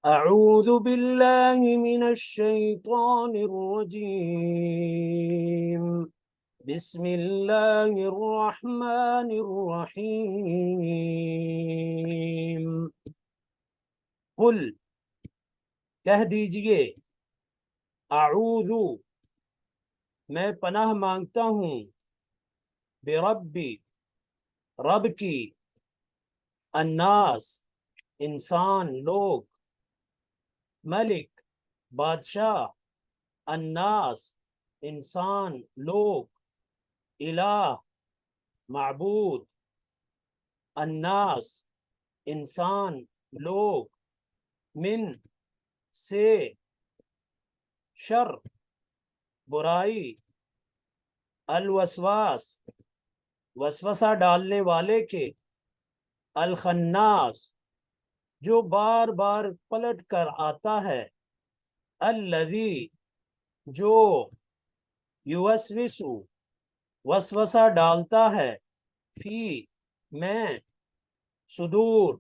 أعوذ بالله من الشيطان الرجيم. بسم الله الرحمن الرحیم. قل، کہہ دیجئے، اعوذ، میں پناہ مانگتا ہوں، بربی، رب کی، الناس، انسان لوگ، ملک، بادشاہ، الناس، انسان لوگ، الہ، معبود، الناس، انسان لوگ، من، سے، شر، برائی، الوسواس، وسوسہ ڈالنے والے کے، الخناس، جو بار بار پلٹ کر آتا ہے، الذی، جو، یوسوس، وسوسہ ڈالتا ہے، فی، میں، صدور،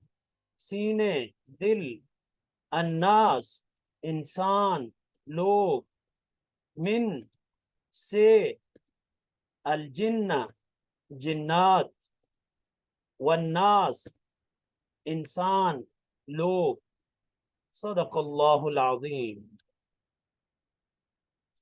سینے، دل، الناس، انسان لوگ، من، سے، الجن، جنات، والناس، انسان لوگ. صدق اللہ العظیم.